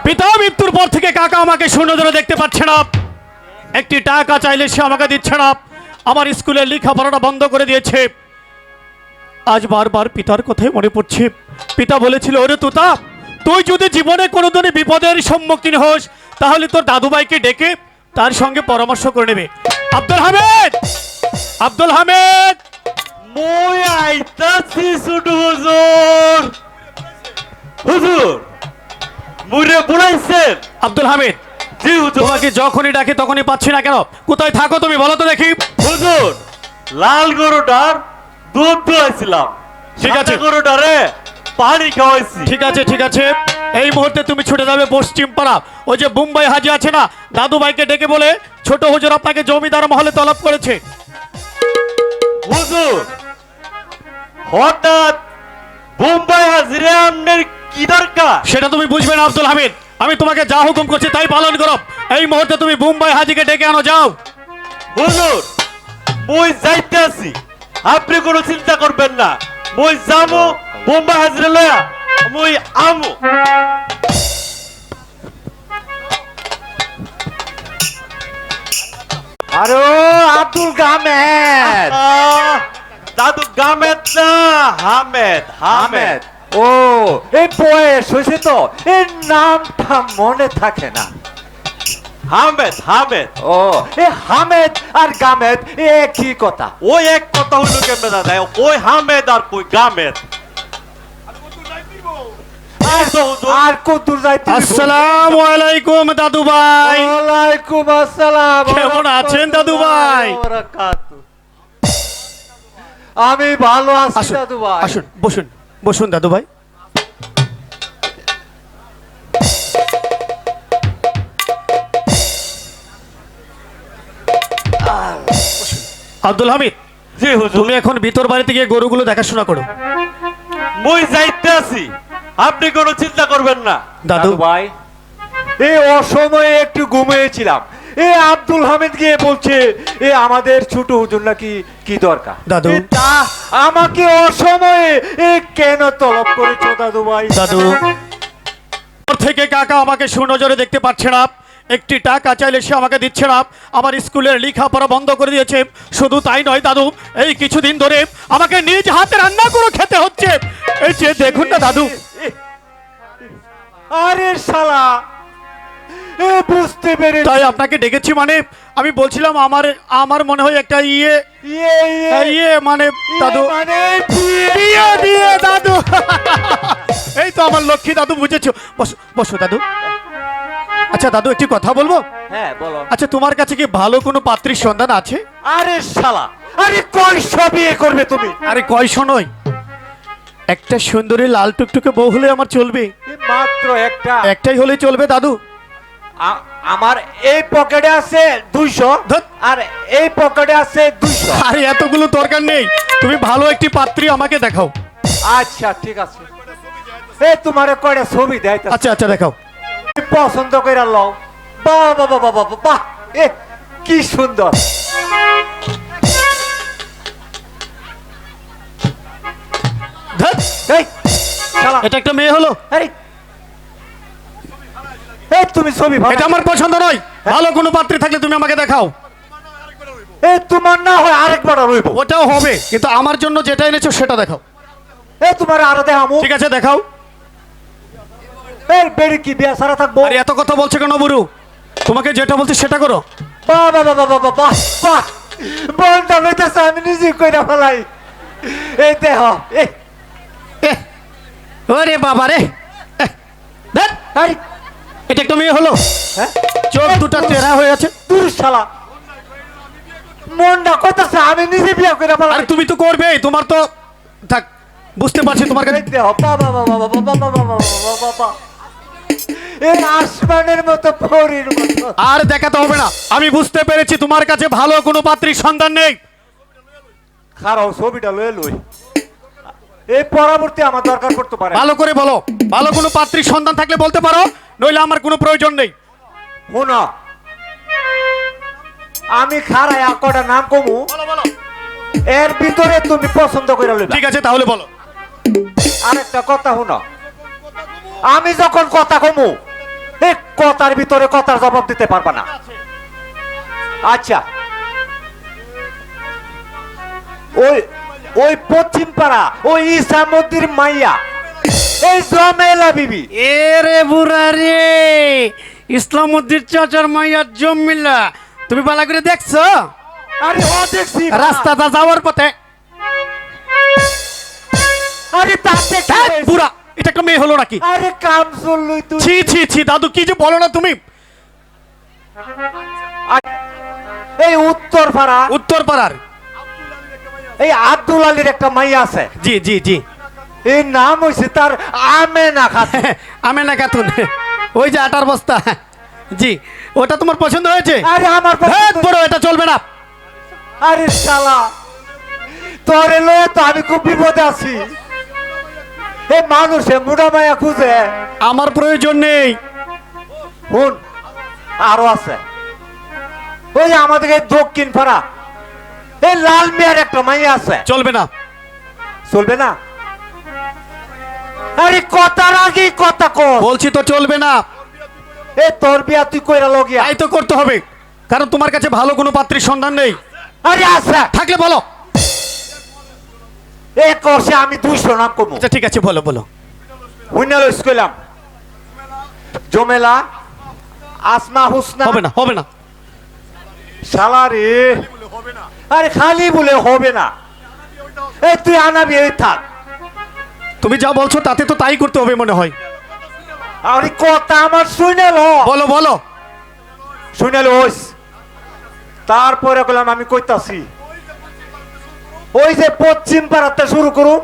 পিতা মৃত্যুর পর থেকে কাকা আমাকে শূন্য ধরে দেখতে পাচ্ছে না, একটি টাকা চাইলে সে আমাকে দিচ্ছে না, আমার স্কুলের লেখাপড়াটা বন্ধ করে দিয়েছে। আজ বারবার পিতার কথাই মনে পড়ছে। পিতা বলেছিল, ওরে তোতা, তুই যদি জীবনে কোনোদিনই বিপদের সম্মুখীন হোস তাহলে তোর দাদুভাইকে ডেকে তার সঙ্গে পরামর্শ করে নেবে। আব্দুল হামিদ, আব্দুল হামিদ, মই আইতাছি ছোট হুজুর। হুজুর মুরে বুড়াইছেন? আব্দুল হামিদ, জি হুজুর। তোমাকে যখনই ডাকে তখনই পাচ্ছি না কেন? কোথায় থাকো তুমি বলো তো দেখি। হুজুর লাল গরুটার দুধ দোয়াইছিলাম, ঠিক আছে। সাদা গরুটারে পানি খাওয়াইছি। ঠিক আছে, ঠিক আছে, এই মুহূর্তে তুমি ছুটে যাবে পশ্চিম পাড়া, ওই যে মুম্বাই হাজি আছে না, দাদু ভাইকে ডেকে বলে ছোট হুজুর আপনাকে জমিদার মহলে তলব করেছে। হুজুর হঠাৎ বোম্বাই হাজিরে আপনার কি দরকার? সেটা তুমি বুঝবে না আব্দুল হামিদ, আমি তোমাকে যা হুকুম করছি তাই পালন করো। এই মুহূর্তে তুমি মুম্বাই হাজিকে ডেকে আনো, যাও। হুজুর মই যাইতে আছি, আপনি কোনো চিন্তা করবেন না। মই যাবো বোম্বাই হাজিরে লয়া, মই আমো। আরে আব্দুল গামেদ, দাদু গামেদ না হামেদ, হামেদ। ও এই বয়স হয়েছে তো এর নামটা মনে থাকে না। হামেদ, হামেদ। ও এ হামেদ আর গামেদ একই কথা। ওই এক কথা হইলো কেমনে দাদা, ওই হামেদ আর কই গামেদ। আর কতদূর যাইতে? আসসালামু আলাইকুম দাদু ভাই। ওয়ালাইকুম আসসালাম। কেমন আছেন দাদু ভাই? আমি ভালো আছি আসুন, দাদু ভাই। আসুন, বসুন, বসুন দাদু ভাই। আব্দুল হামিদ, জি হুজুর। তুমি এখন ভিতর বাড়িতে গিয়ে গরুগুলো দেখাশোনা করো। মই যাইতে আছি, আপনি কোনো চিন্তা করবেন না। দাদু ভাই এই অসময়ে একটু ঘুমিয়েছিলাম, এ আব্দুল হামিদ গিয়ে বলছে এ আমাদের ছোট হুজুর নাকি কি দরকার। দাদু। এ তা আমাকে অসময়ে এ কেন তলব করেছো দাদু ভাই? দাদু, থেকে কাকা আমাকে সুনজরে দেখতে পাচ্ছে না, একটি টাকা চাইলে সে আমাকে দিচ্ছে না, আমার স্কুলের লেখাপড়া বন্ধ করে দিয়েছে। শুধু তাই নয় দাদু, এই কিছুদিন ধরে আমাকে নিজ হাতে রান্না করে খেতে হচ্ছে। এই যে দেখুন না দাদু। আরে শালা, এ বুঝতে পেরেছি। তাই আপনাকে ডেকেছি, মানে আমি বলছিলাম আমার মনে হয় একটা ইয়ে মানে দাদু, মানে বিয়ে দিয়ে দাদু। এই তো আমার লক্ষ্মী দাদু, বুঝেছো। বসো, বসো দাদু। আচ্ছা দাদু, একটি কথা বলবো? হ্যাঁ বলো। আচ্ছা, তোমার কাছে কি ভালো কোনো পাত্রীর সন্ধান আছে? আরে শালা, আরে কয়শো বিয়ে করবে তুমি? আরে কয়শো নয়, একটা সুন্দরী লাল টুকটুকে বউ হলে আমার চলবে। মাত্র একটা? একটাই হলে চলবে দাদু। আমার এই পকেটে আছে 200 ধ্যাৎ। আর এই পকেটে আছে 200। আরে এতগুলো দরকার নেই, তুমি ভালো একটি পাত্রী আমাকে দেখাও। আচ্ছা ঠিক আছে, এ তোমারে কয়টা ছবি দেয় আচ্ছা আচ্ছা, দেখাও। পছন্দ করে লও। বাহ বাহ বাহ বাহ বাহ, এ কি সুন্দর। ধ্যাৎ, এই শালা, এটা একটা মেয়ে হলো? আরে এই তুমি ছবি ভালো। এটা আমার পছন্দ নয়, ভালো কোনো পাত্রী থাকলে তুমি আমাকে দেখাও। এই তোমার না হয় আরেকবার রইব। ওটাও হবে, কিন্তু আমার জন্য যেটা এনেছো সেটা দেখাও। এই তোমার আরো দেখামু। ঠিক আছে, দেখাও। এই বেড়ি কি বিয়া সারা থাকবো? আরে এত কথা বলছে কেন বুড়ু? তোমাকে যেটা বলছি সেটা করো। বাহ বাহ বাহ বাহ বাহ বাহ বাহ, বলটা লইতেছে আমি নিজে কইরা ফেলাই। এই দেহ এই এহ, ওরে বাবা রে, এহ, ধ্যাৎ, আরে এটা একটা মেয়ে হলো? হ্যাঁ, চোখ দুটা তেরা হয়ে আছে। দূর শালা, মনটা কইতাছে আমি নিজে বিয়া কইরা ফেলাই। আরে তুমি তো করবে, তোমার তো থাক, বুঝতে পারছি তোমার কাছে। এই দেহ বাবা বাবা বাবা বাবা বাবা বাবা বাবা, এই আসমানের মতো পরীর মতো। আর দেখাতে হবে না, আমি বুঝতে পেরেছি তোমার কাছে ভালো কোনো পাত্রীর সন্ধান নেই। খারাপ ছবিটা লয়ে লই, এই পরবর্তী আমার দরকার পড়তে পারে। ভালো করে বলো, ভালো কোনো পাত্রীর সন্ধান থাকলে বলতে পারো, নইলে আমার কোনো প্রয়োজন নেই। শোনো, আমি খারাই আকটা নাম কমু, এর ভিতরে তুমি পছন্দ করে লইবা। ঠিক আছে, তাহলে বলো। আরেকটা কথা শোনো, আমি যখন কথা কমু এই কথার ভিতরে কথার জবাব দিতে পারবা না। আচ্ছা, ওই ওই পশ্চিম পাড়া ওই ইসামুদ্দির মাইয়া এই জমেলা বিবি। এ রে বুড়া রে, ইসলামউদ্দিন চাচার মাইয়ার জমিলা তুমি ভালো করে দেখছো? আরে ও দেখছি রাস্তাটা যাওয়ার পথে। আরে তাতে কি ধ্যাৎ, হয়েছে? বুড়া, এটা একটা মেয়ে হলো নাকি? আরে কাম চললই তুই। ছি ছি ছি দাদু, কি যে বলো না তুমি। এই উত্তর পাড়া উত্তর পাড়ার, এই আব্দুল আলীর একটা মাইয়া আছে, জি জি জি, এই নাম হইছে তার আমেনা খাতুন। আমেনা খাতুন, ওই যে আটার বস্তা। জি, ওটা তোমার পছন্দ হয়েছে? আরে আমার ধ্যাৎ, পছন্দ- বড়, এটা চলবে না। আরে শালা, তোরে লয়ে তো আমি খুব বিপদে আছি। এই মানুষে মুড়া মায়া খুঁজে। আমার প্রয়োজন নেই। শুন, আরো আছে, ওই যে আমাদের এই দক্ষিণ পাড়া এই লাল মিয়ার একটা মাইয়া আছে। চলবে না। চলবে না? আরে কথার আগে কথা কর। বলছি তো চলবে না। এই তোর বিয়া তুই কইরা লগিয়া। তাই তো করতে হবে, কারণ তোমার কাছে ভালো কোনো পাত্রীর সন্ধান নেই। আরে আছে, থাকলে বলো। এই করছে আমি 200 নাম কমু। আচ্ছা ঠিক আছে, বলো বলো। হুইনা লইস কইলাম, জমেলা, আসমা হুসনা। হবে না, হবে না। শালা রে, আরে খালি বলে হবে না। এই তুই আনাবি, এই থাক। তুমি যা বলছো তাতে তো তাই করতে হবে মনে হয়। আরে কথা আমার শুনে লো, বলো বলো। শুনে লোস। তারপরে কইলাম আমি কইতাছি, ওই যে পশ্চিম পাড়াতে শুরু করুন,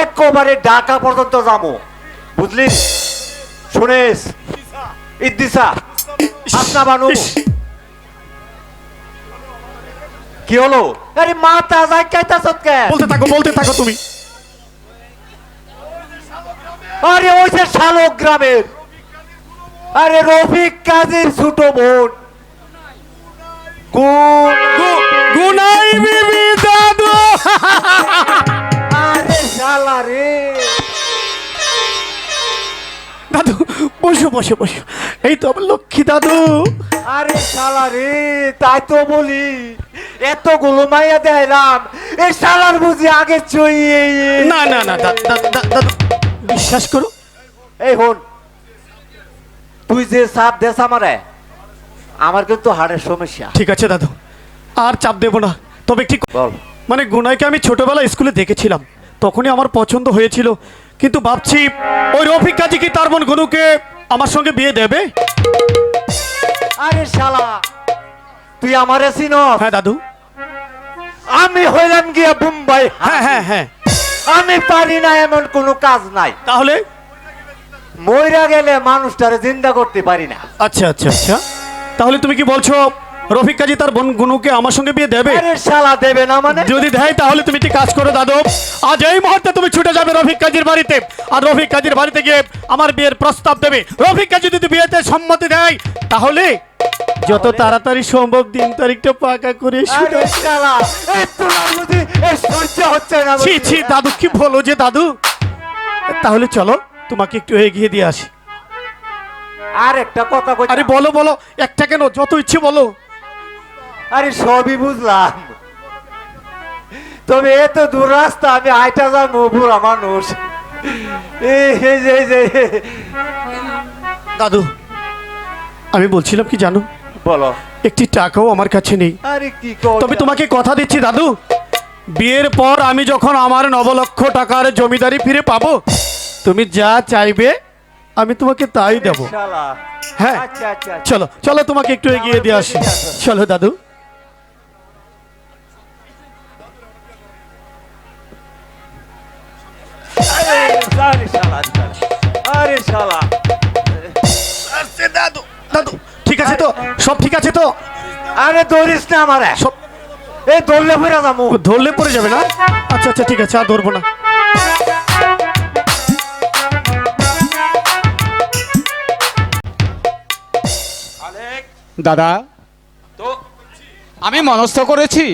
একেবারে ঢাকা পর্যন্ত যাবো, বুঝলি? শুনেস, ইদ্দিসা, আপনা বানু। ইস, কি হলো? আরে মাথা যায় কাইতাছত কে? বলতে থাকো তুমি। আরে ওই যে শালক গ্রামের, আরে রফিক কাজীর ছোট বোন কোন? গুনাই বিবি দাদু। আরে শালা রে, দাদু বসো বসো বসো, এই তো আমার লক্ষ্মী দাদু। আরে শালা রে, তাই তো বলি এতগুলো মাইয়া দেয়লাম, এই শালার বুঝি আগে চইয়ে। না না না দাদু, বিশ্বাস করো। এই হন, তুই যে সাপ দেশ আমারে, আমার কিন্তু হাড়ের সমস্যা। ঠিক আছে দাদু, আর চাপ দেবো না। তবে ঠিক বল। মানে গুনাইকে আমি ছোটবেলায় স্কুলে দেখেছিলাম, তখনই আমার পছন্দ হয়েছিল, কিন্তু ভাবছি ওই রফিক কাজী কি তার বোন গুনুকে আমার সঙ্গে বিয়ে দেবে? আরে শালা, তুই আমারে চিনস? হ্যাঁ দাদু। আমি হইলাম গিয়া মুম্বাই। হ্যাঁ হ্যাঁ হ্যাঁ। আমি পারি না এমন কোনো কাজ নাই। তাহলে? মইরা গেলে মানুষটারে জিন্দা করতে পারি না। আচ্ছা আচ্ছা আচ্ছা, তাহলে তুমি কি বলছো রফিক কাজী তার বোন গুনুকে আমার সঙ্গে বিয়ে দেবে? আরে শালা, দেবে না মানে? যদি দেয় তাহলে তুমি একটি কাজ করো দাদু, আজ এই মুহূর্তে তুমি ছুটে যাবে রফিক কাজীর বাড়িতে, আর রফিক কাজীর বাড়িতে গিয়ে আমার বিয়ের প্রস্তাব দেবে। রফিক কাজী যদি বিয়েতে সম্মতি দেয় তাহলে যত তাড়াতাড়ি সম্ভব দিন তারিখটা পাকা করে আরে শালা, এই তোর বুঝি এই সহ্য হচ্ছে না? ছি ছি দাদু, কি বলো যে দাদু। তাহলে চলো তোমাকে একটু এগিয়ে দিয়ে আসি। আর একটা কথা কই। আরে বলো বলো, একটা কেন, যত ইচ্ছে বলো। আরে সবই বুঝলাম, তবে এত দূর রাস্তা আমি হাইটা যাবো, বুড়া মানুষ। এই যে দাদু, আমি বলছিলাম কি জানো, বলো। একটি টাকাও আমার কাছে নেই, আরে কি কও? তবে তোমাকে কথা দিচ্ছি দাদু, বিয়ের পর আমি যখন আমার 9 লক্ষ টাকার জমিদারি ফিরে পাবো, তুমি যা চাইবে আমি তোমাকে তাই দেব। শালা। হ্যাঁ আচ্ছা আচ্ছা আচ্ছা। চলো চলো, তোমাকে একটু এগিয়ে দিয়ে আসি। চলো দাদু। আরে শালা, আরে শালা। দাদু দাদু, ঠিক আছে তো? সব ঠিক আছে তো? আরে ধরিস না আমারে, সব এই ধরলে ফিরে যাবো। ধরলে পড়ে যাবে না? আচ্ছা আচ্ছা ঠিক আছে, আর ধরবো না। দাদা, তো আমি মনস্থ করেছি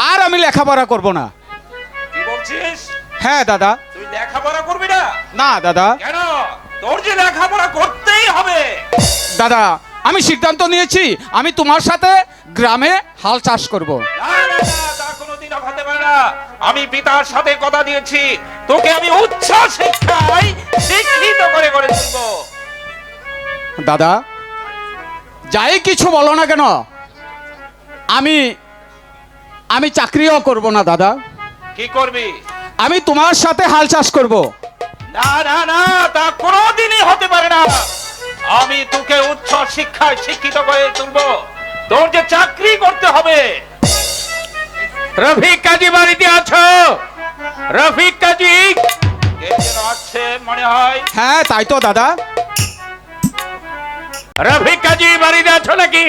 আর আমি লেখাপড়া করব না। কি বলছিস? হ্যাঁ দাদা। তুই লেখাপড়া করবি না? না দাদা, কেন? তোর যে লেখাপড়া করতেই হবে। দাদা, আমি সিদ্ধান্ত নিয়েছি আমি তোমার সাথে গ্রামে হাল চাষ করব। না না না, তা কোনোদিনও হতে পারে না। আমি পিতার সাথে কথা দিয়েছি, তোকে আমি উচ্চ শিক্ষায় শিক্ষিত করে গড়ে তুলবো। দাদা, যাই কিছু বলো না কেন, আমি আমি চাকরিও করব না দাদা। কি করবি? আমি তোমার সাথে হাল চাষ করব। না না না, তা কোনোদিনই হতে পারে না। আমি তোকে উচ্চ শিক্ষায় শিক্ষিত করে তুলবো, তোর যে চাকরি করতে হবে। রফিক কাজী বাড়িতে আছো? রফিক কাজী কে যেন আসছে মনে হয়। হ্যাঁ, তাই তো দাদা। রফিক কাজী বাড়িতে আছো নাকি?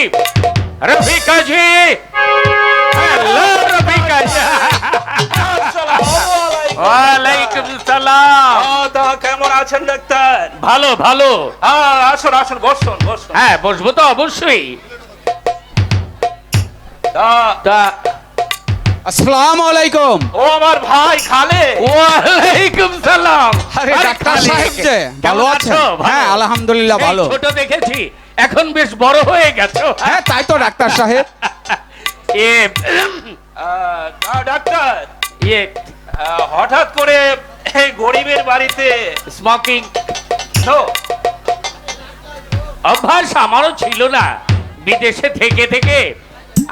রফিক কাজী, হ্যালো রফিক কাজী। ওয়ালাইকুম সালাম। তা কেমন আছেন ডাক্তার? ভালো ভালো। আসুন আসুন, বসুন বসুন। হ্যাঁ, বসবো তো অবশ্যই। তা আসসালামু আলাইকুম। ও আমার ভাই খালে। ওয়ালাইকুম সালাম। আরে ডাক্তার খালিক, সাহেব যে, ভালো কেমন আছেন? আছো? ভালো। হ্যাঁ, আলহামদুলিল্লাহ এই ভালো। ছোট দেখেছি, এখন বেশ বড় হয়ে গেছো। হ্যাঁ, তাই তো ডাক্তার সাহেব। এ ডাক্তার, ইয়ে হঠাৎ করে এই গরিবের বাড়িতে স্মোকিং নো, অভ্যাস আমারও ছিল না, বিদেশে থেকে থেকে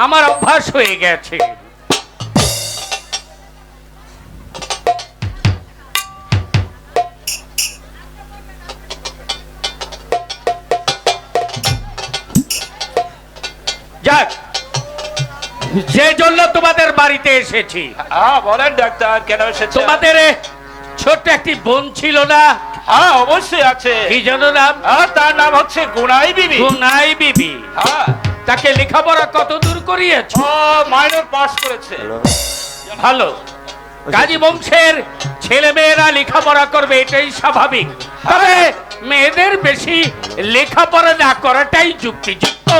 আমার অভ্যাস হয়ে গেছে। যাক, যে জন্য তোমাদের বাড়িতে এসেছি। বলেন ডাক্তার, কেন এসেছেন? তোমাদের ছোট্ট একটি বোন ছিল না? হ্যাঁ অবশ্যই আছে। কি যেন নাম? তার নাম হচ্ছে গুনাই বিবি। গুনাই বিবি। হ্যাঁ, তাকে লেখাপড়া কত দূর করিয়েছ? ও মাইনর পাস করেছে। ভালো। কাজী বংশের ছেলে মেয়েরা লেখাপড়া করবে, এটাই স্বাভাবিক। তবে মেয়েদের বেশি লেখাপড়া না করাটাই যুক্তিযুক্ত।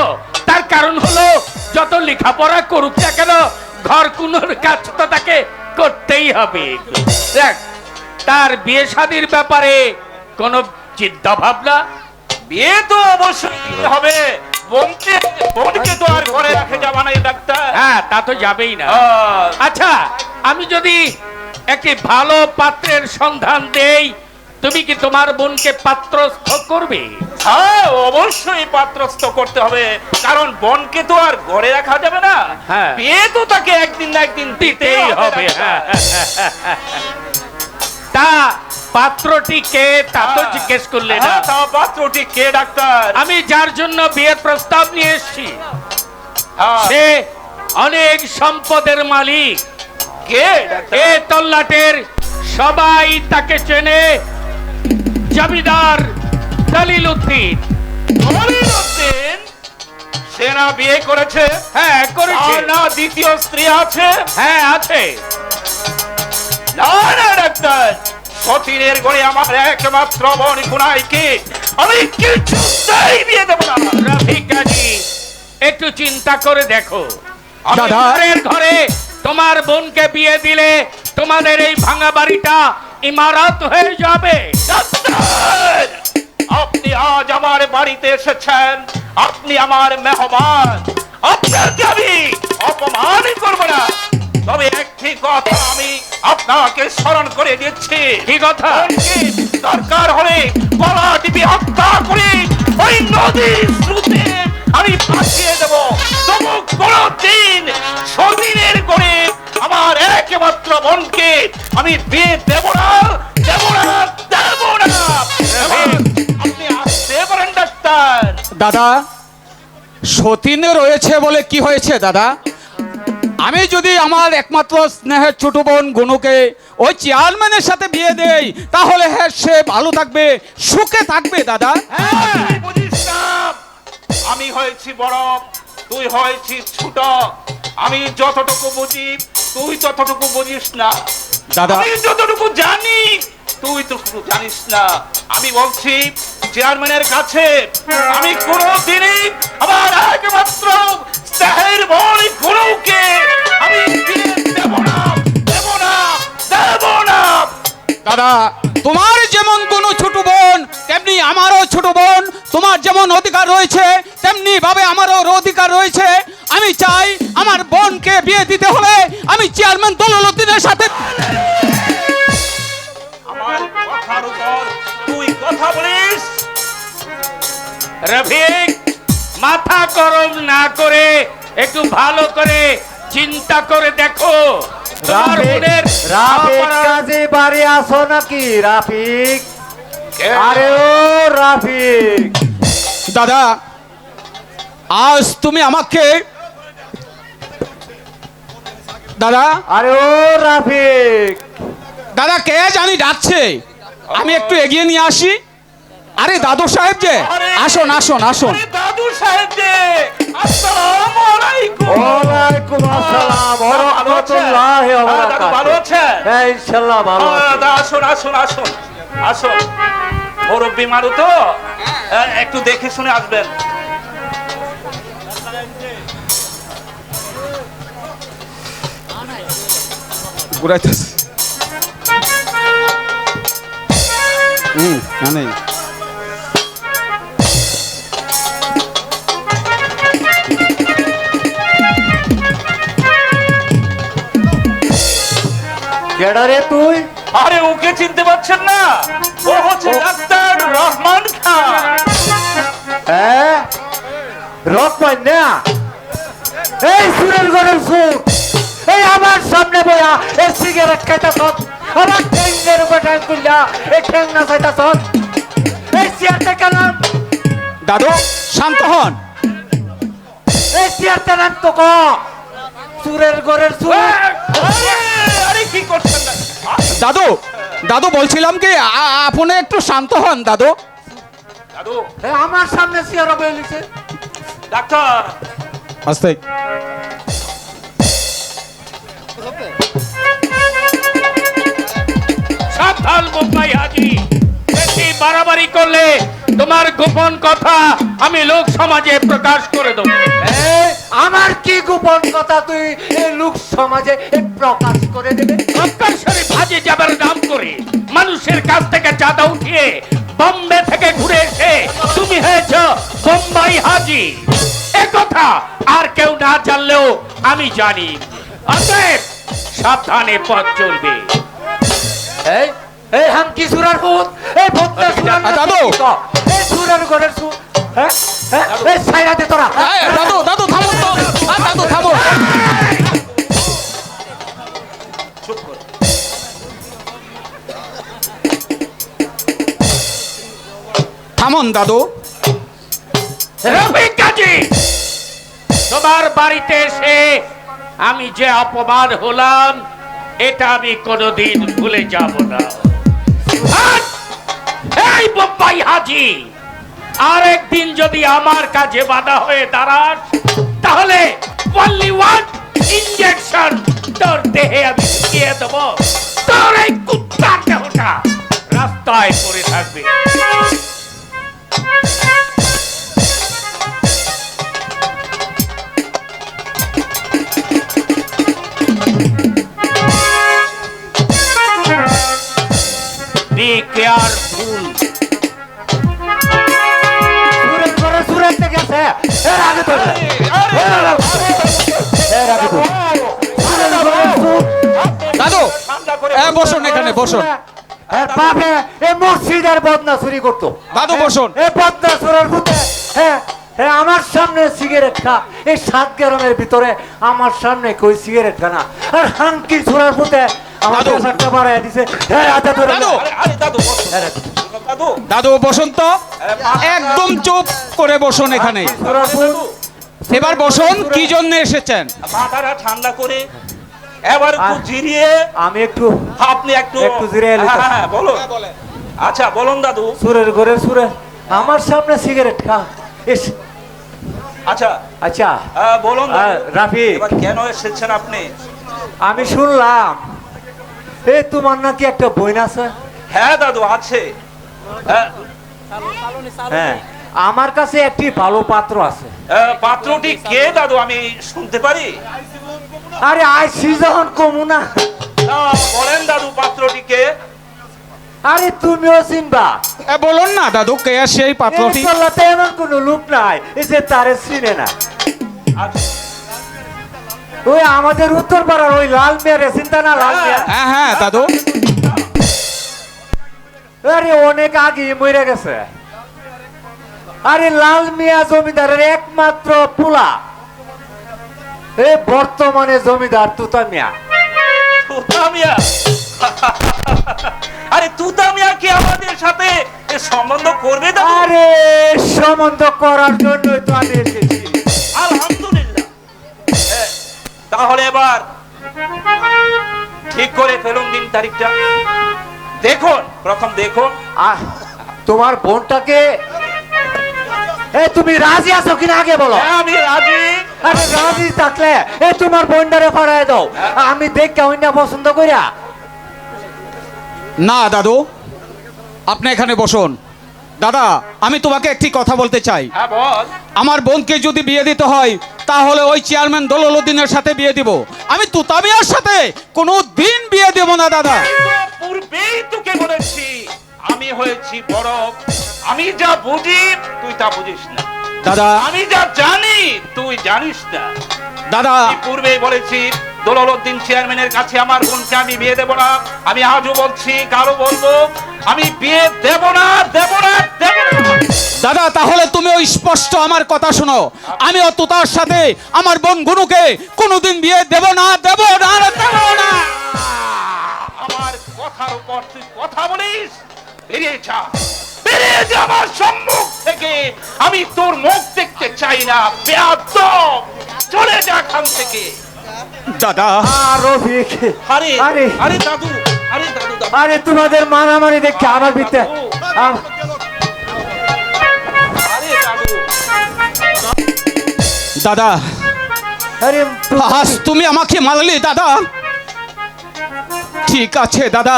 তার কারণ হলো, যত লেখাপড়া করুক না কেন, ঘর কুনোর কাজ তো তাকে করতেই হবে। দেখ, তার বিয়ে শাদীর ব্যাপারে কোনো চিন্তা ভাবনা? বিয়ে তো অবশ্যই হবে। বোনকে তো আর ঘরে রাখে যাবা না ডাক্তার। হ্যাঁ, তা তো যাবেই না। আচ্ছা, আমি যদি একটি ভালো পাত্রের সন্ধান দেই, তুমি কি তোমার বোনকে পাত্রস্থ করবে? হ্যাঁ অবশ্যই পাত্রস্থ করতে হবে, কারণ বোনকে তো আর ঘরে রাখা যাবে না। হ্যাঁ। বিয়ে তো তাকে একদিন না একদিন দিতেই হবে। হ্যাঁ। তা পাত্রটি কে, তা তো জিজ্ঞেস করলে না। তা পাত্রটি কে ডাক্তার? আমি যার জন্য বিয়ের প্রস্তাব নিয়ে এসেছি, হ্যাঁ, সে অনেক সম্পদের মালিক। কে ডাক্তার? এ তল্লাটের সবাই তাকে চেনে, জমিদার দলিল উদ্দিন। মনিরুদ্দিন? সে না বিয়ে করেছে? হ্যাঁ, করেছে। আর না দ্বিতীয় স্ত্রী আছে? হ্যাঁ, আছে। না না ডাক্তার, সতীনের ঘরে আমার একমাত্র বোন গুনাইকে আমি কিছুতেই বিয়ে দেব না। রফিক কাজী, একটু চিন্তা করে দেখো। দাদা। ঘরের ঘরে তোমার বোনকে বিয়ে দিলে তোমাদের এই ভাঙা বাড়িটা ইমারত হয়ে যাবে। ডাক্তার, আপনি আজ আমার বাড়িতে এসেছেন, আপনি আমার মেহমান, আপনাকে আমি অপমান করব না। তবে একটি কথা আমি আপনাকে স্মরণ করে দিচ্ছি। কি কথা? বোনকে দরকার হলে গলা টিপে হত্যা করে ওই নদীর স্রোতে আমি ভাসিয়ে দেব। তবু কোনদিন সতীনের করে আমার একমাত্র বোনকে আমি বিয়ে দেব না, দেব না, দেব না। আপনি আসতে পারেন ডাক্তার। দাদা, সতীনে রয়েছে বলে কি হয়েছে দাদা? আমি যদি আমার একমাত্র স্নেহের ছোট বোন গুনুকে ওই চেয়ারম্যানের সাথে বিয়ে দেই, তাহলে হ্যাঁ সে ভালো থাকবে, সুখে থাকবে দাদা। তুই বুঝিস না, আমি হয়েছি বড়, তুই হয়েছিস ছোট। আমি যতটুকু বুঝি তুই ততটুকু বুঝিস না। দাদা। আমি যতটুকু জানি তুই তো জানিস না। আমি বলছি, চেয়ারম্যানের কাছে আমি কোনোদিনই আমার একমাত্র স্নেহের বোন গুনুকে আমি বিয়ে দেব না, দেব না, দেব না। দাদা, তোমার যেমন কোনো ছোট বোন, তেমনি আমারও ছোট বোন, তোমার যেমন অধিকার রয়েছে তেমনি ভাবে আমারও অধিকার রয়েছে। আমি চাই আমার বোনকে বিয়ে দিতে হলে আমি চেয়ারম্যান দৌলতদিনের সাথে। আমার কথার উপর তুই কথা বলিস? রফিক, মাথা গরম না করে একটু ভালো করে চিন্তা করে দেখো তোমার বোনের রাফিক লেখাপড়া- কাজে বাড়ি আসো নাকি রাফিক? কে? আরে ও রাফিক, দাদা, আজ তুমি আমাকে দাদা আরে ও রাফিক, দাদা কে জানি ডাকছে, আমি একটু এগিয়ে নিয়ে আসি। আরে দাদু সাহেব যে, আসুন আসুন আসুন। আরে দাদু সাহেব যে, আসসালামু আলাইকুম। ওয়ালাইকুম আসসালাম ওয়া রাহমাতুল্লাহি ওয়া হ্যাঁ, দাদু ভালো বারাকাতুহু। আছেন? হ্যাঁ, ইনশাআল্লাহ ভালো আছি। দাদা আসুন আসুন আসুন আসুন, মুরব্বী মারু তো, একটু দেখে শুনে আসবেন। ঘুরাইতেছে। না নেই। কেডা রে তুই? আরে ওকে চিনতে পারছেন না? ও হচ্ছে ডাক্তার রহমান খান। হ্যাঁ, রকমান না? এই সুরের ঘরের সুর, এই আমার সামনে বয়া এই সিগারেট খাইতাছ, আমার ঠ্যাঙ্গের উপর ঠ্যাং তুললা এই ঠ্যাং না চাইতাছ, এই চেয়ারটা কেলাম, দাদু শান্ত হন। এই চেয়ারটা নাম তো ক সুরের ঘরের সুর। আরে, আরে কি করছেন না? দাদু দাদু বলছিলাম কি আপনি একটু শান্ত হন দাদু। দাদু, এই আমার সামনে চেয়ার বইলিছে। ডাক্তার আস্তে। সাবধান মুম্বাই হাজি, বেশি বাড়াবাড়ি করলে তোমার গোপন কথা আমি লোক সমাজে প্রকাশ করে দেবো। এই, আমার কি গোপন কথা তুই এই লোক সমাজে এই প্রকাশ করে দেবে? মক্কার শরীফ হাজি যাবার নাম করে মানুষের কাছ থেকে চাঁদা উঠিয়ে বম্বে থেকে ঘুরে এসে তুমি হয়েছ বোম্বাই হাজি, এ কথা আর কেউ না জানলেও আমি জানি। অতএব সাবধানে পথ চলবে। এই এই হামকি সুরার ভূত, এই ভূতটা সুরার না দাদু! কি ক? এই সুরার ঘরের সুর, হ্যাঁ হ্যাঁ, এই সাইরা দে তোরা। দাদু দাদু থামুন তো, দাদু থামুন। থামুন দাদু। রফিক কাজী, তোমার বাড়িতে এসে আমি যে অপমান হলাম এটা আমি কোনোদিন ভুলে যাব না। আর এই বোম্বাই হাজি, আর একদিন যদি আমার কাছে বাধা হয়ে দাঁড়াস তাহলে only one injection তোর দেহে আমি ঢুকিয়ে দেবো, তোর এই কুত্তার দেহটা রাস্তায় পড়ে থাকবে। Be careful. সুরের ঘরের সুর একটা গেছে, এর আগে তো না। এর আগে তো না। সুরের ঘরের সুর, দাদু ঠান্ডা করে বসুন এখানে বসুন। এর বাপে এই মসজিদের বদনা চুরি করতো। দাদু বসুন। এই বদনা চুরের ভূতে, হ্যাঁ হ্যাঁ, আমার সামনে সিগারেট খা, এই 7 গ্রামের ভিতরে আমার সামনে কই সিগারেট খা না, আর হাঙ্কি চুরার ভূতে আমার দাদু! পেশাবটা বাড়ায় দিছে। হ্যাঁ, হাতে ধরে দাদু! নে। আরে দাদু বসুন। দাদু, দাদু বসুন তো, একদম চুপ করে বসুন এখানে। চুরার ভূত, এবার বসুন, কি জন্য এসেছেন? মাথাটা ঠান্ডা করে এবার একটু আহ। জিরিয়ে আমি একটু আপনি একটু একটু জিরিয়ে নিতে। হ্যাঁ, হ্যাঁ, বলুন। আচ্ছা বলুন দাদু। সুরের ঘরের সুরে আমার সামনে সিগারেট খা। ইস, আচ্ছা আচ্ছা বলুন দাদু। রাফিক, এবার কেন এসেছেন আপনি? আমি শুনলাম এই তোমার নাকি একটা বোন আছে। হ্যাঁ দাদু আছে। হ্যাঁ, আমার কাছে একটি ভালো পাত্র আছে। পাত্রটি কে দাদু, আমি শুনতে পারি? আরে আইসি যখন কমু না, বলেন দাদু পাত্রটি কে? আরে তুমিও চিনবা বলুন না দাদু কে সেই পাত্রটি? এই তল্লাতে এমন কোনো লোক নাই এই যে তারে চিনে না। ওই আমাদের উত্তর পাড়ার ওই লাল মেয়ের চিন্তা না, লাল মেয়ে। হ্যাঁ হ্যাঁ দাদু। আরে অনেক আগে মরে গেছে। আরে লাল মিয়া জমিদারের একমাত্র পোলা, এই বর্তমানে জমিদার তুতা মিয়া। তুতা মিয়া? আরে তুতা মিয়া কি আমাদের সাথে এ সম্বন্ধ করবে দাদু? আরে সম্বন্ধ করার জন্যই তো আমি এসেছি। আলহামদুলিল্লাহ। তাহলে এবার ঠিক করে ফেলুন দিন তারিখটা। দেখুন, প্রথম দেখুন। আহ, তোমার বোনটাকে তুমি রাজি আছো কিনা আগে বলো। হ্যাঁ, আমি রাজি। আরে রাজি থাকলে তোমার বোনটারে ফাড়ায় দাও, আমি দেখে অন্য পছন্দ করিয়া। না দাদু, আপনি এখানে বসুন। দাদা, আমি তোমাকে একটি কথা বলতে চাই। হ্যাঁ বল। আমার বোনকে যদি বিয়ে দিতে হয় তাহলে ওই চেয়ারম্যান দৌলতউদ্দিনের সাথে বিয়ে দিব। আমি তুতামিয়ার সাথে কোনো দিন বিয়ে দেব না দাদা। পূর্বেই তোকে বলেছি আমি হয়েছি বড়, আমি যা বুঝি তুই তা বুঝিস না। দাদা, আমি যা জানি তুই জানিস না। দাদা, আমি পূর্বেই বলেছি দৌলতউদ্দিন চেয়ারম্যানের কাছে আমার বোনকে আমি বিয়ে দেব না। আমি আজও বলছি, কারো বলবো, আমি বিয়ে দেব না, দেব না, দেব না। দাদা, তাহলে তুমি ওই স্পষ্ট আমার কথা শোনো। আমি ও তুতার সাথে আমার বোন গুনুকে কোনোদিন বিয়ে দেব না, দেব না, দেব না। আমার কথার উপর তুই কথা বলিস? বেরিয়ে যা, বেরিয়ে যা আমার সম্মুখ থেকে। আমি তোর মুখ দেখতে চাই না, বেয়াদব। চলে যা এখান থেকে। দাদা, রফিক, আরে আরে আরে দাদু, আরে দাদু, দাদু। আরে তোমাদের মারামারি দেখে আমার ভিতরে আরে দাদু, দাদা, আরে আজ তুমি আমাকে মারলি দাদা। ঠিক আছে দাদা,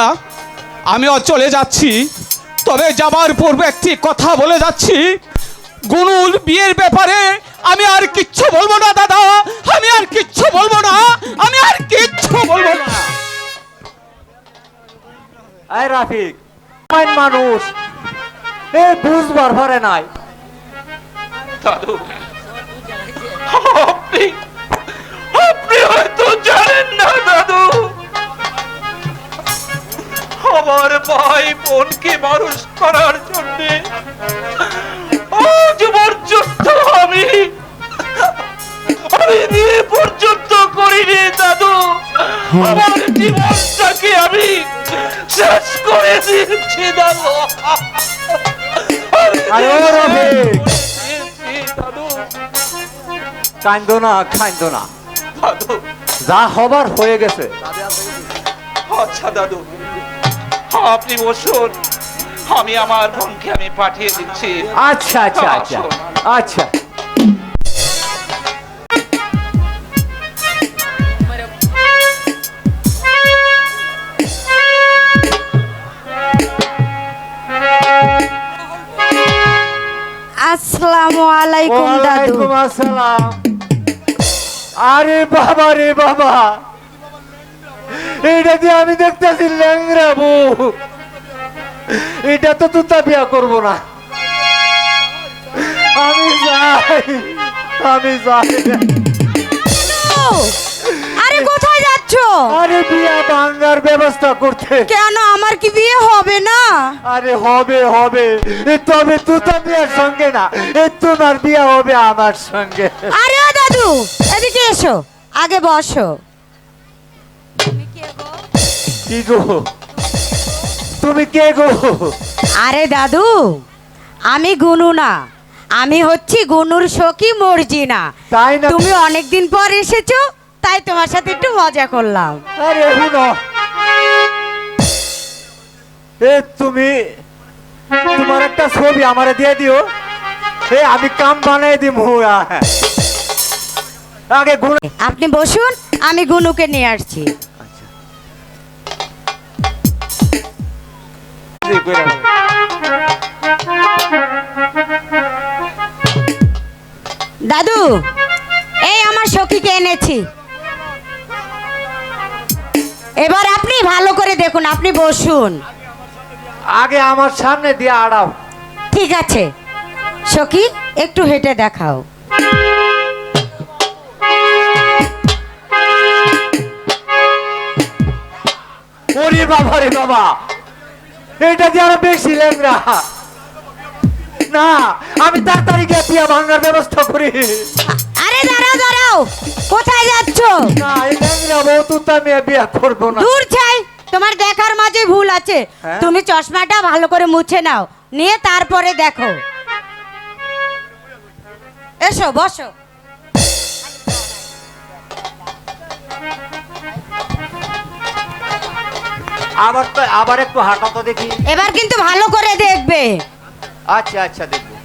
আমিও চলে যাচ্ছি। তবে যাবার পূর্বে একটি কথা বলে যাচ্ছি, গুনুর বিয়ের ব্যাপারে আমি আর কিচ্ছু বলবো না দাদা। আমি আর কিচ্ছু বলবো না, আমি আর কিচ্ছু বলবো না। আয় রাফিক, মানুষ বুঝবার পারে নাই। দাদু, আপনি আপনি হয়তো জানেন না দাদু, আমার ভাই বোনকে মানুষ করার জন্য আজ পর্যন্ত আমি বিয়ে পর্যন্ত করিনি দাদু। আমার জীবনটাকে আমি শেষ করে দিয়েছি দাদু। আরে ও রফিক, দাদু, কান্দো না, কান্দো না, দাদু, যা হবার হয়ে গেছে। আচ্ছা দাদু, আপনি বসুন, আমি আমার বোনকে আমি পাঠিয়ে দিচ্ছি। আচ্ছা আচ্ছা আচ্ছা আচ্ছা। আসসালামু আলাইকুম দাদু। ওয়ালাইকুম আসসালাম। আরে বাবা রে বাবা, এটা দিয়ে আমি দেখতেছি ল্যাংরা বউ। এটা তো তুতা বিয়া করবো না। আমি যাই, আমি যাই। ও, আরে কোথায় যাচ্ছ? আরে বিয়া ভাঙার ব্যবস্থা করতে। কেন, আমার কি বিয়ে হবে না? আরে হবে হবে, তবে তুতা বিয়ার সঙ্গে না, তোমার বিয়া হবে আমার সঙ্গে। আরে ও দাদু, এদিকে এসো, আগে বসো। কি গো, তুমি কে গো? আরে দাদু, আমি গুনু না, আমি হচ্ছি গুনুর সখী মর্জিনা। তাই না? তুমি অনেকদিন পর এসেছো, তাই তোমার সাথে একটু মজা করলাম। আরে শুনো, তুমি তোমার একটা ছবি আমারে দিয়ে দিও, আমি কাম বানাই দিব। আগে গুণ। আপনি বসুন, আমি গুনুকে নিয়ে আসছি। দাদু, এই আমার সখীকে এনেছি। এবার আপনি ভালো করে দেখুন, আপনি বসুন। আগে আমার সামনে দিয়ে আড়াও। ঠিক আছে সখী, একটু হেঁটে দেখাও। ওরে বাবা রে বাবা, এটা দিয়ে আরো বেশি ল্যাংরা। না, আমি তাড়াতাড়ি গিয়ে বিয়া ভাঙার ব্যবস্থা করি। আরে দাঁড়াও দাঁড়াও, কোথায় যাচ্ছ? না, এই ল্যাংরা বউ তো আমি বিয়া করবো না। দূর চাই, তোমার দেখার মাঝে ভুল আছে। হ্যাঁ? তুমি চশমাটা ভালো করে মুছে নাও, নিয়ে তারপরে দেখো। এসো বসো। আবার একটু হাঁটা তো দেখি। এবার কিন্তু ভালো করে দেখবে। আচ্ছা আচ্ছা, দেখবো।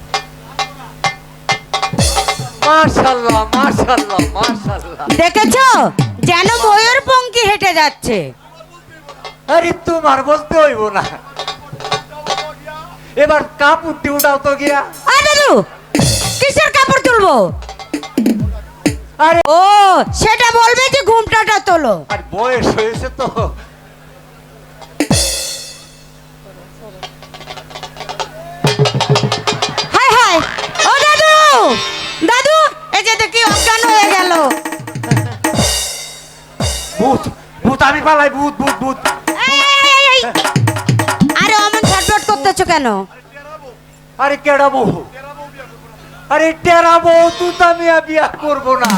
মাশাআল্লাহ মাশাআল্লাহ মাশাআল্লাহ। দেখেছো, যেন ময়ূর পঙ্খী হেঁটে যাচ্ছে। আরে তোমার বলতে হইব না, এবার কাপড়টি উঠাও তো গিয়া। আরে দাদু, কিসের কাপড় তুলবো? আরে ও, সেটা বলবে যে ঘুমটাটা তোলো। আর বয়স হয়েছে তো। হায় হায়, ও দাদু, দাদু, এই যে দেখি অজ্ঞান হয়ে গেল। ভূত ভূত, আমি পালাই, ভূত ভূত ভূত। এই, এই, এই, এই। আরে অমন ছটফট করতেছো কেন? আরে কেডা বউ? আরে টেরা বউ, তুই তো আমি বিয়া করবো না।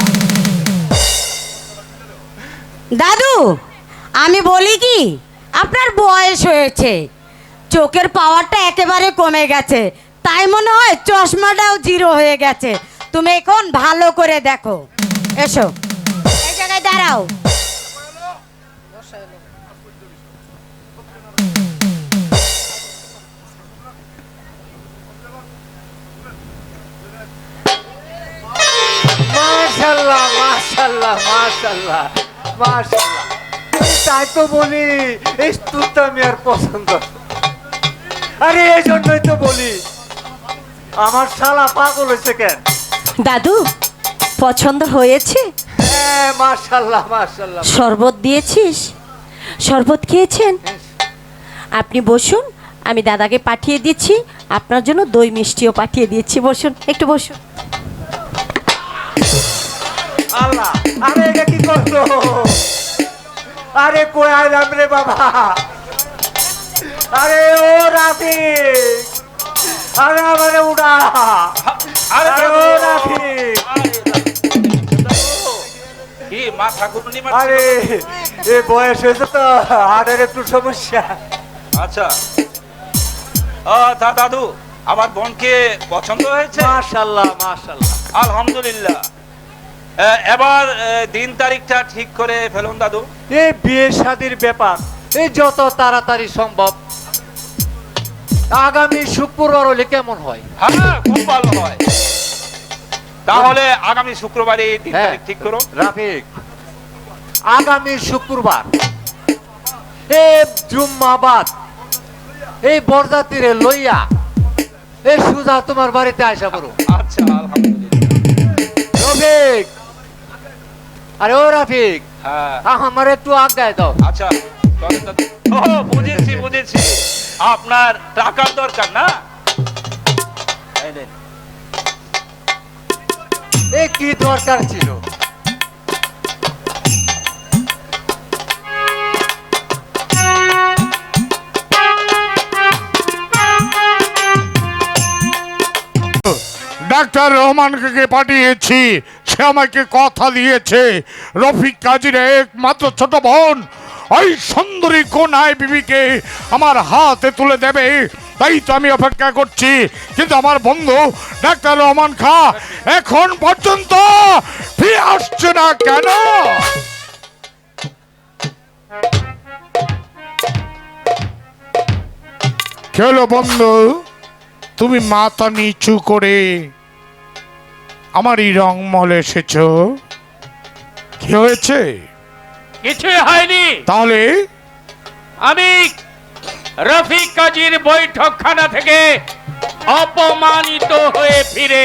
দাদু, আমি বলি কি, আপনার বয়স হয়েছে, চোখের পাওয়ারটা একেবারে কমে গেছে, তাই মনে হয় চশমাটাও জিরো হয়ে গেছে। তুমি এখন ভালো করে দেখো। এসো, এই জায়গায় দাঁড়াও। মাশাআল্লাহ মাশাআল্লাহ মাশাআল্লাহ মাশাআল্লাহ। তাই তো বলি, এই তুই তো আমি আর পছন্দ। আরে এই জন্যই তো বলি, আমার শালা পাগল হয়েছে কেন? দাদু, পছন্দ হয়েছে? হ্যাঁ, মাশাআল্লাহ মাশাআল্লাহ। শরবত দিয়েছিস? শরবত খেয়েছেন? আপনি বসুন, আমি দাদাকে পাঠিয়ে দিচ্ছি, আপনার জন্য দই মিষ্টিও পাঠিয়ে দিচ্ছি। বসুন, একটু বসুন। আল্লাহ, আরে এটা কি করছো? আরে কই আইলাম রে বাবা। আরে ও রাফিক, আরে আমারে উড়া। আরে ও রাফিক, কি মাথা ঘুরনি? আরে এ বয়স হয়েছে তো, হাড়ের একটু সমস্যা। আচ্ছা, দাদু, আমার বোনকে পছন্দ হয়েছে? মাশাআল্লাহ মাশাআল্লাহ। আলহামদুলিল্লাহ। এবার দিন তারিখটা ঠিক করে ফেলুন দাদু। এই বিয়ে শাদীর ব্যাপার, এই যত তাড়াতাড়ি সম্ভব। আগামী শুক্রবার হলে কেমন হয়? হ্যাঁ, খুব ভালো হয়। তাহলে আগামী শুক্রবারে দিন হ্যাঁ। তারিখ ঠিক করো। রাফিক, আগামী শুক্রবার এই জুম্মাবাদ এই বরযাত্রীরে লইয়া এই সুজা তোমার বাড়িতে আসা করো। আচ্ছা, আলহামদুলিল্লাহ। রফিক, আরে ও রাফিক, হ্যাঁ, আমার একটু আজ্ঞায় দাও। আচ্ছা, চলেন দাদু। ও, বুঝেছি বুঝেছি, আপনার টাকার দরকার না? এই নিন। এ কি দরকার ছিল? ডাক্তার রহমানকে পাঠিয়েছি, সে আমাকে কথা দিয়েছে রফিক কাজীর একমাত্র ছোট বোন ওই সুন্দরী কোনায় বিবিকে আমার হাতে তুলে দেবে। তাই তো আমি অপেক্ষা করছি, কিন্তু আমার বন্ধু ডাক্তার রহমান খা এখন পর্যন্ত ফিরে আসছে না কেন? চলো বন্ধু, তুমি মাথা নিচু করে আমারই রংমহলে এসেছ, কি হয়েছে? কিছুই হয়নি। তাহলে আমি রফিক কাজীর বৈঠকখানা থেকে অপমানিত হয়ে ফিরে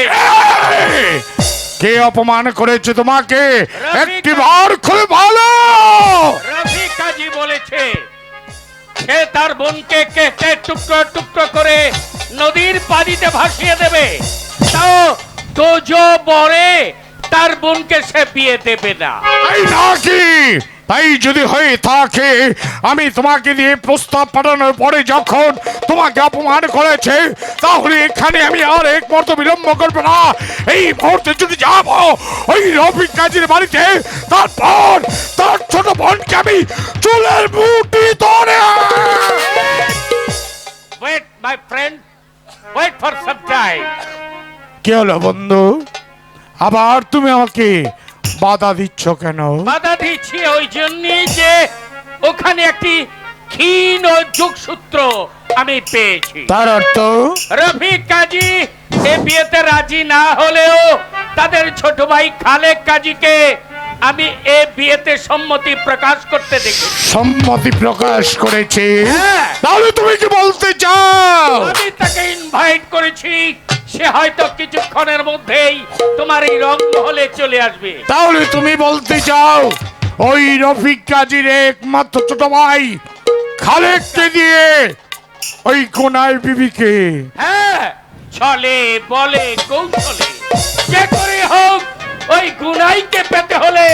এই, কে অপমান করেছে তোমাকে? রফিক একটি বার খুলে ভালো। রফিক কাজী বলেছে সে তার বোনকে কেটে টুকরো টুকরো করে নদীর পানিতে ভাসিয়ে দেবে, তাও তোজো বরে তার বোনকে সে বিয়ে দেবে না। তাই নাকি? তাই যদি হয়ে থাকে, আমি তোমাকে দিয়ে প্রস্তাব পাঠানোর পরে যখন তোমাকে অপমান করেছে, তাহলে এখানে আমি আর এক মুহূর্ত বিলম্ব করবো না। এই মুহূর্তে যদি যাবো ওই রফিক কাজীর বাড়িতে, তারপর তার ছোট বোনকে আমি চুলের মুঠি ধরে। Wait my friend, wait for some time. কি হলো বন্ধু, আবার তুমি আমাকে বাধা দিচ্ছ কেন? বাধা দিচ্ছি ওই জন্যই যে ওখানে একটি ক্ষীণ যোগসূত্র আমি পেয়েছি। তার অর্থ? রফিক কাজী এ বিয়েতে রাজি না হলেও তাদের ছোট ভাই খালেক কাজীকে আমি এ বিয়েতে সম্মতি প্রকাশ করতে দেখি। সম্মতি প্রকাশ করেছে? হ্যাঁ। তাহলে তুমি কি বলতে চাও? আমি তাকে ইনভাইট করেছি, সে হয়তো কিছুক্ষণের মধ্যেই তোমার এই রংমহলে চলে আসবে। তাহলে তুমি বলতে চাও ওই রফিক কাজীর একমাত্র ছোট ভাই খালেককে দিয়ে ওই কোনায় বিবিকে? হ্যাঁ, চলে বলে কৌশলে যে করে হোক ওই গুনাইকে পেতে হলে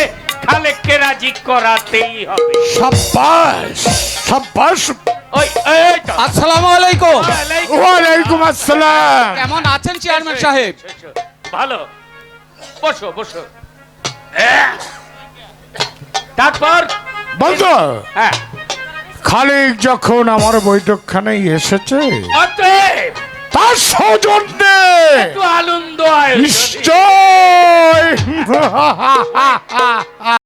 খালেককে রাজি করাতেই হবে। সাব্বাস সাব্বাস। ওই এই তো। আসসালামু আলাইকুম। ওয়ালাইকুম আসসালাম। কেমন আছেন চেয়ারম্যান সাহেব? ভালো, বসো বসো। তারপর বন্ধু, হ্যাঁ, খালেক যখন আমার বৈঠকখানে এসেছে, অতএব তার সৌজন্যে একটু আনন্দ আয়োজন। নিশ্চয়